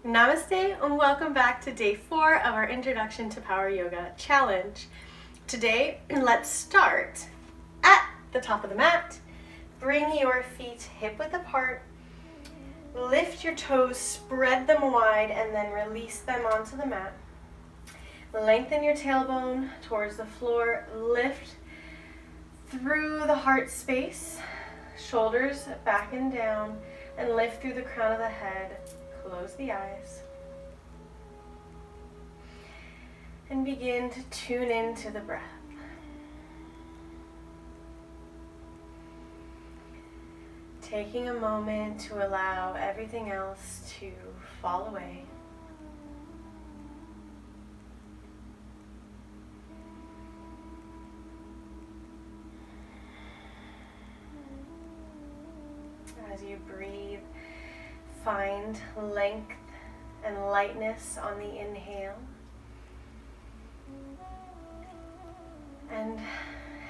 Namaste and welcome back to day 4 of our Introduction to Power Yoga Challenge. Today, let's start at the top of the mat. Bring your feet hip-width apart. Lift your toes, spread them wide, and then release them onto the mat. Lengthen your tailbone towards the floor. Lift through the heart space. Shoulders back and down, and lift through the crown of the head. Close the eyes and begin to tune into the breath. Taking a moment to allow everything else to fall away. As you breathe, find length and lightness on the inhale and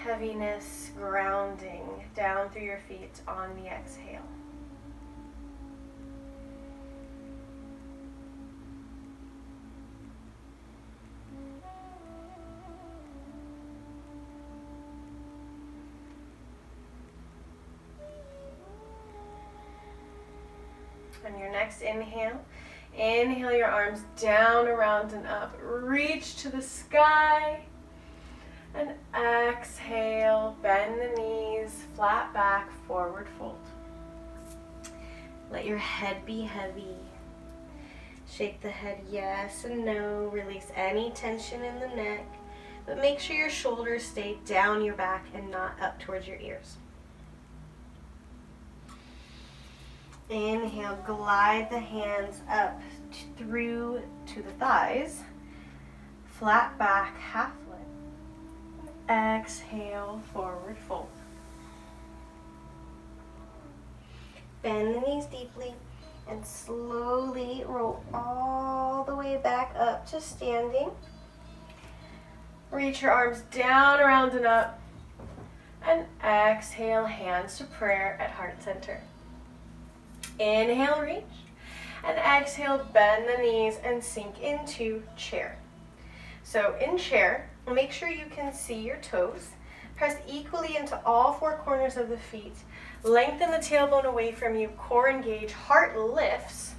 heaviness grounding down through your feet on the exhale. On your next inhale, inhale your arms down, around, and up. Reach to the sky. And exhale, bend the knees, flat back, forward fold. Let your head be heavy. Shake the head yes and no. Release any tension in the neck. But make sure your shoulders stay down your back and not up towards your ears. Inhale, glide the hands up through to the thighs. Flat back, half lift. Exhale, forward fold. Bend the knees deeply and slowly roll all the way back up to standing. Reach your arms down, around, and up. And exhale, hands to prayer at heart center. Inhale, reach, and exhale, bend the knees and sink into chair. So in chair, make sure you can see your toes. Press equally into all 4 corners of the feet. Lengthen the tailbone away from you, core engage, heart lifts,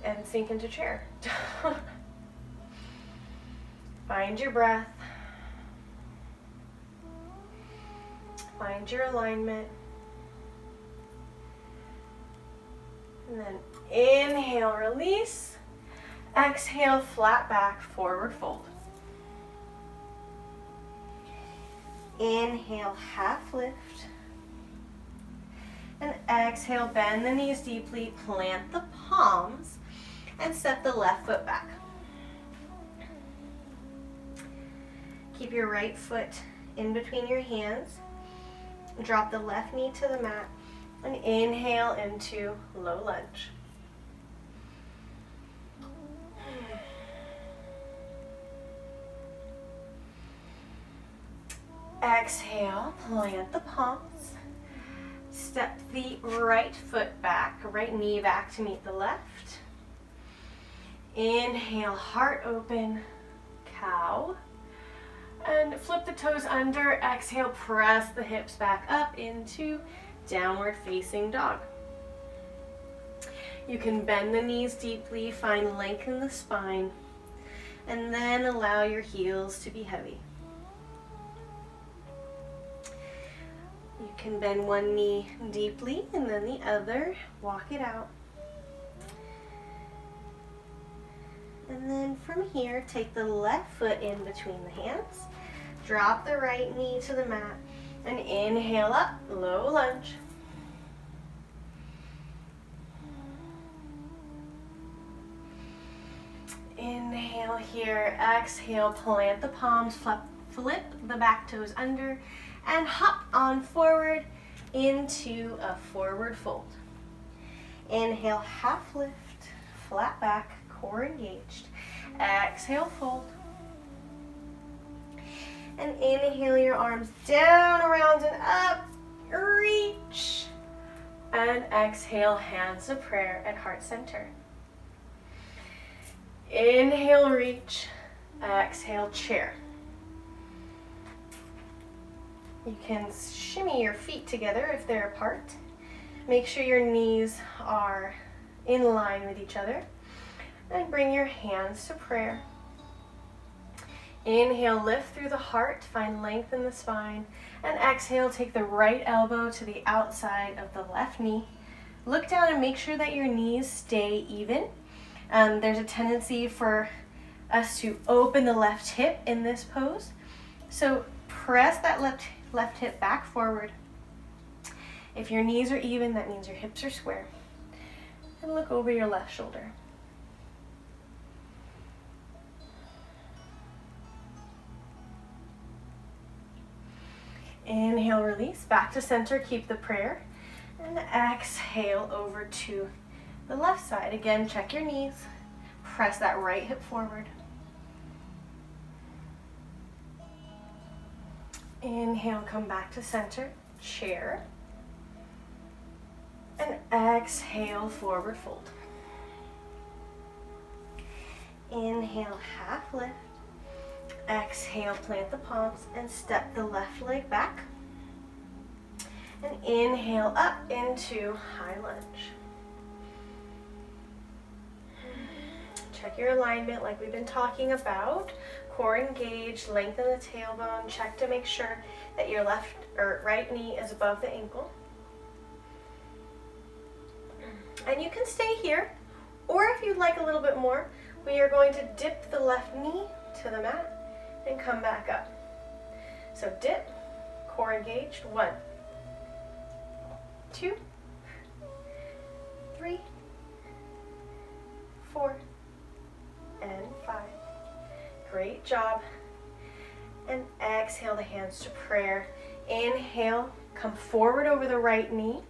and sink into chair. Find your breath. Find your alignment. And then inhale, release. Exhale, flat back, forward fold. Inhale, half lift. And exhale, bend the knees deeply, plant the palms, and step the left foot back. Keep your right foot in between your hands. Drop the left knee to the mat and inhale into low lunge. Exhale, plant the palms. Step the right foot back, right knee back to meet the left. Inhale, heart open, cow. And flip the toes under. Exhale, press the hips back up into downward facing dog. You can bend the knees deeply, find length in the spine, and then allow your heels to be heavy. You can bend one knee deeply and then the other. Walk it out. And then from here, take the left foot in between the hands. Drop the right knee to the mat and inhale up, low lunge. Inhale here, exhale, plant the palms, flip the back toes under, and hop on forward into a forward fold. Inhale, half lift, flat back, core engaged. Exhale, fold. And inhale your arms down, around, and up. Reach. And exhale, hands to prayer at heart center. Inhale, reach. Exhale, chair. You can shimmy your feet together if they're apart. Make sure your knees are in line with each other. And bring your hands to prayer. Inhale, lift through the heart, find length in the spine. And exhale, take the right elbow to the outside of the left knee. Look down and make sure that your knees stay even. There's a tendency for us to open the left hip in this pose. So press that left hip back forward. If your knees are even, that means your hips are square. And look over your left shoulder. Inhale, release, back to center, keep the prayer. And exhale over to the left side. Again, check your knees. Press that right hip forward. Inhale, come back to center, chair. And exhale, forward fold. Inhale, half lift. Exhale, plant the palms and step the left leg back. And inhale up into high lunge. Check your alignment like we've been talking about. Core engaged, lengthen the tailbone. Check to make sure that your left or right knee is above the ankle. And you can stay here, or if you'd like a little bit more, we are going to dip the left knee to the mat and come back up. So dip, core engaged, 1, 2, 3, 4, and 5. Great job. And exhale the hands to prayer. Inhale, come forward over the right knee,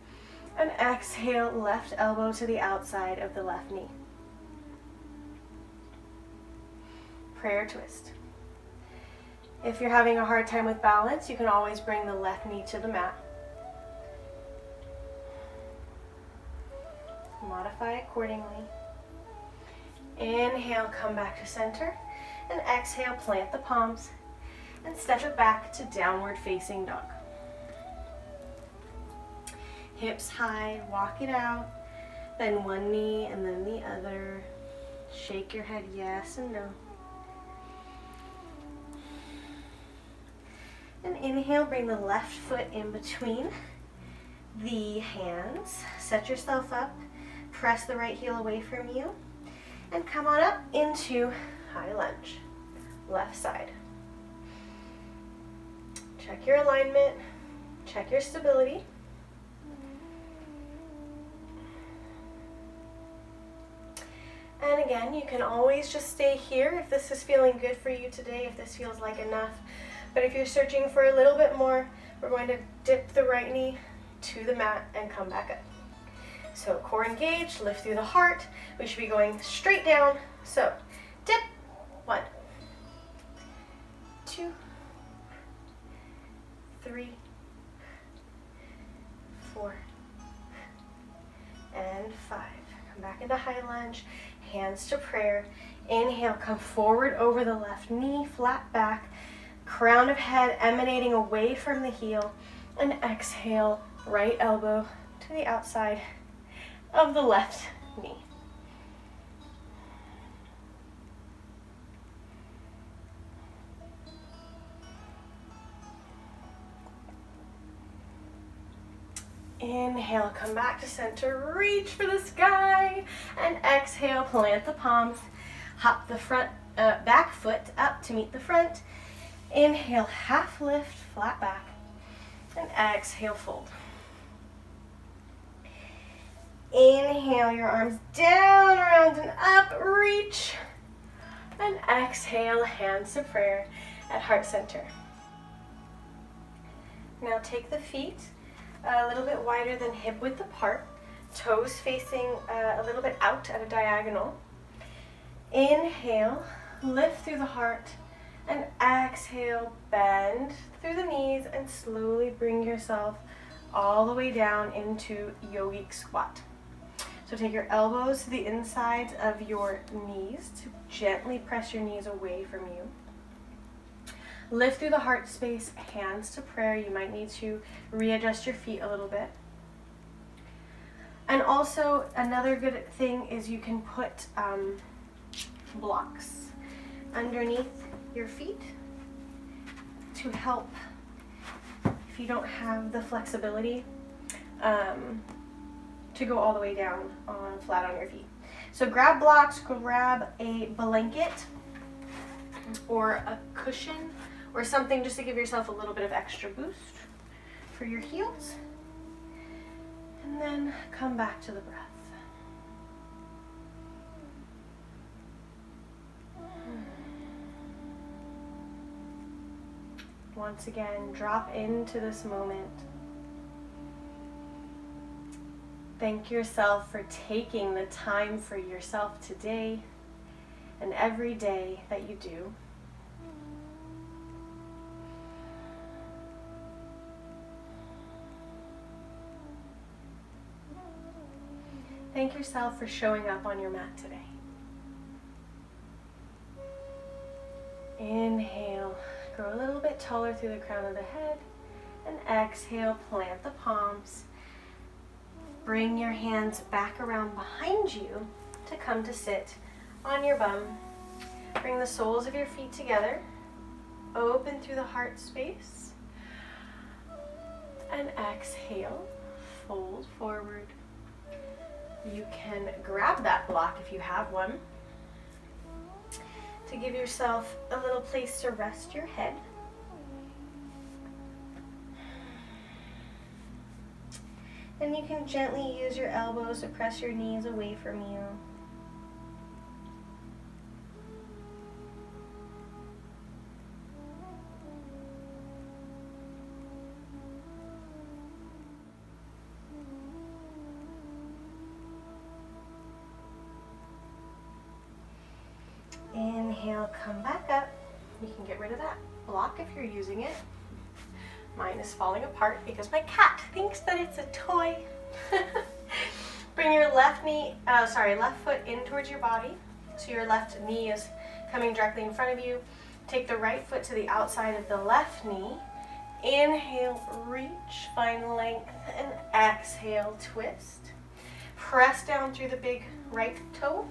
and exhale, left elbow to the outside of the left knee. Prayer twist. If you're having a hard time with balance, you can always bring the left knee to the mat. Modify accordingly. Inhale, come back to center, and exhale, plant the palms, and step it back to downward facing dog. Hips high, walk it out, bend one knee and then the other. Shake your head yes and no. And inhale, bring the left foot in between the hands. Set yourself up, press the right heel away from you, and come on up into high lunge, left side. Check your alignment, check your stability. And again, you can always just stay here if this is feeling good for you today, if this feels like enough. But if you're searching for a little bit more, we're going to dip the right knee to the mat and come back up. So core engaged, lift through the heart. We should be going straight down. So dip, 1, 2, 3, 4, and 5. Come back into high lunge, hands to prayer. Inhale, come forward over the left knee, flat back, crown of head emanating away from the heel, and exhale, right elbow to the outside of the left knee. Inhale, come back to center, reach for the sky, and exhale, plant the palms, hop the front back foot up to meet the front. Inhale, half lift, flat back, and exhale, fold. Inhale, your arms down, around, and up, reach, and exhale, hands to prayer at heart center. Now take the feet a little bit wider than hip width apart, toes facing a little bit out at a diagonal. Inhale, lift through the heart, and exhale, bend through the knees and slowly bring yourself all the way down into yogic squat. So take your elbows to the insides of your knees to gently press your knees away from you. Lift through the heart space, hands to prayer. You might need to readjust your feet a little bit. And also another good thing is you can put blocks underneath your feet to help if you don't have the flexibility to go all the way down flat on your feet. So grab blocks, grab a blanket or a cushion or something just to give yourself a little bit of extra boost for your heels. And then come back to the breath. Once again, drop into this moment. Thank yourself for taking the time for yourself today and every day that you do. Thank yourself for showing up on your mat today. Inhale, grow a little bit taller through the crown of the head, and exhale, plant the palms. Bring your hands back around behind you to come to sit on your bum. Bring the soles of your feet together, open through the heart space, and exhale, fold forward. You can grab that block if you have one to give yourself a little place to rest your head. And you can gently use your elbows to press your knees away from you. Inhale, come back up. You can get rid of that block if you're using it. Mine is falling apart because my cat thinks that it's a toy. Bring your left foot in towards your body. So your left knee is coming directly in front of you. Take the right foot to the outside of the left knee. Inhale, reach, find length, and exhale, twist. Press down through the big right toe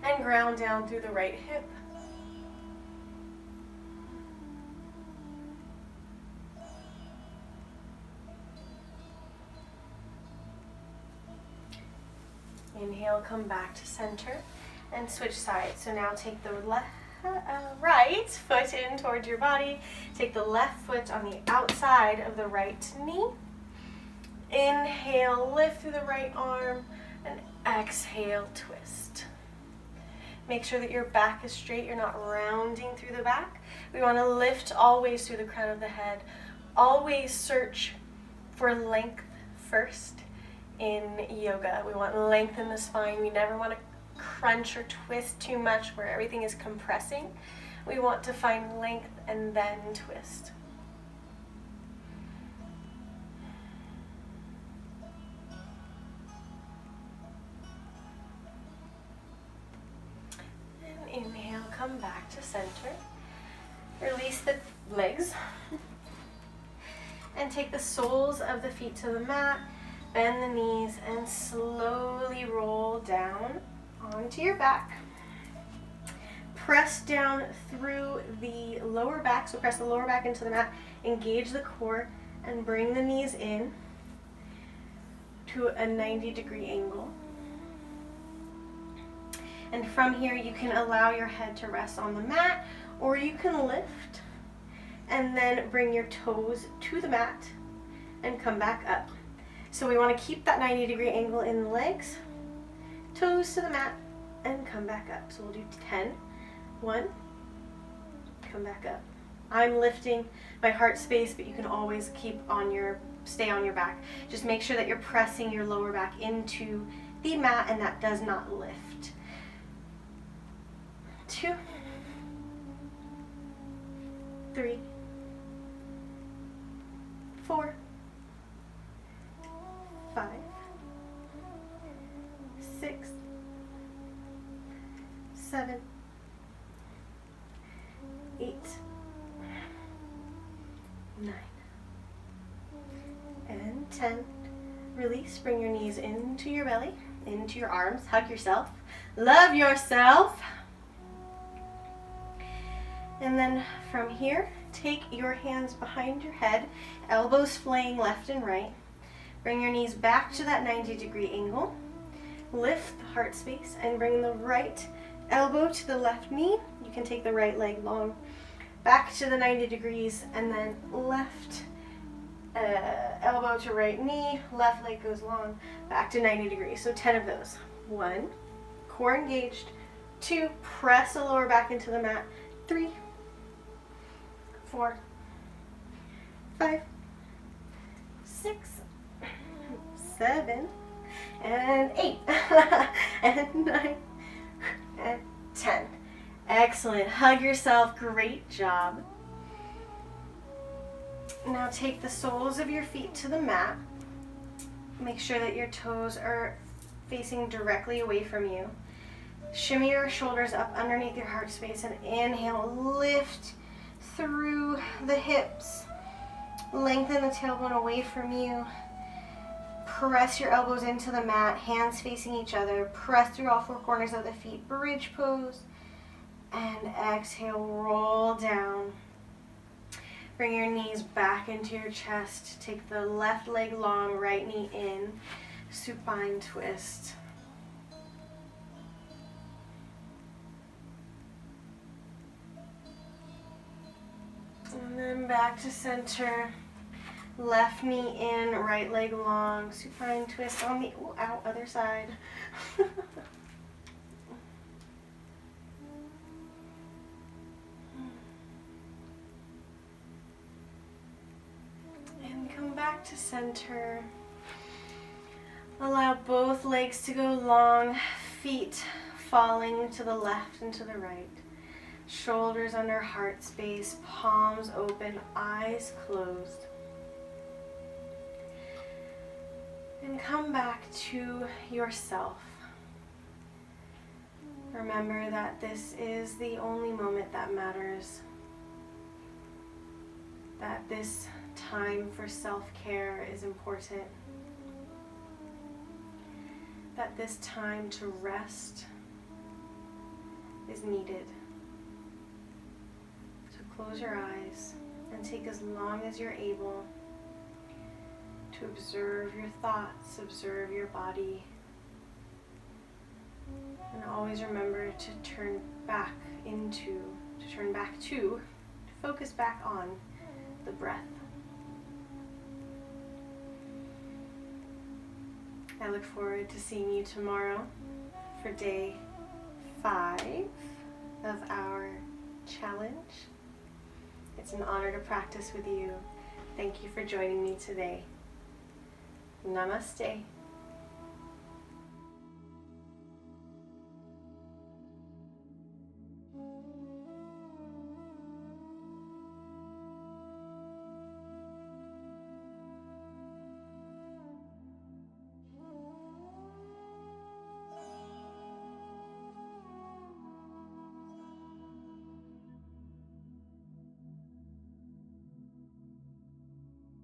and ground down through the right hip. Inhale, come back to center and switch sides. So now take the right foot in towards your body. Take the left foot on the outside of the right knee. Inhale, lift through the right arm, and exhale, twist. Make sure that your back is straight. You're not rounding through the back. We want to lift always through the crown of the head. Always search for length first in yoga. We want length in the spine. We never want to crunch or twist too much where everything is compressing. We want to find length and then twist. And inhale, come back to center. Release the legs. And take the soles of the feet to the mat. Bend the knees and slowly roll down onto your back. Press down through the lower back, so press the lower back into the mat, engage the core, and bring the knees in to a 90-degree angle. And from here, you can allow your head to rest on the mat, or you can lift and then bring your toes to the mat and come back up. So we want to keep that 90-degree angle in the legs, toes to the mat, and come back up. So we'll do 10. 1, come back up. I'm lifting my heart space, but you can always stay on your back. Just make sure that you're pressing your lower back into the mat and that does not lift. 2, 3, 4, 7, 8, 9, and 10. Release. Bring your knees into your belly, into your arms. Hug yourself. Love yourself. And then from here, take your hands behind your head, elbows flaying left and right. Bring your knees back to that 90-degree angle. Lift the heart space and bring the right elbow to the left knee. You can take the right leg long back to the 90 degrees, and then left elbow to right knee, left leg goes long, back to 90 degrees. So 10 of those. 1, core engaged. 2, press the lower back into the mat. 3, 4, 5, 6, 7, and 8, and 9, and 10. Excellent. Hug yourself. Great job. Now take the soles of your feet to the mat. Make sure that your toes are facing directly away from you. Shimmy your shoulders up underneath your heart space and inhale. Lift through the hips. Lengthen the tailbone away from you. Press your elbows into the mat, hands facing each other. Press through all 4 corners of the feet. Bridge pose. And exhale, roll down. Bring your knees back into your chest. Take the left leg long, right knee in. Supine twist. And then back to center. Left knee in, right leg long. Supine twist on the other side. Back to center. Allow both legs to go long, feet falling to the left and to the right. Shoulders under heart space, palms open, eyes closed. And come back to yourself. Remember that this is the only moment that matters. That this time for self-care is important. That this time to rest is needed. So close your eyes and take as long as you're able to observe your thoughts, observe your body, and always remember to turn back to focus back on the breath. I look forward to seeing you tomorrow for day 5 of our challenge. It's an honor to practice with you. Thank you for joining me today. Namaste.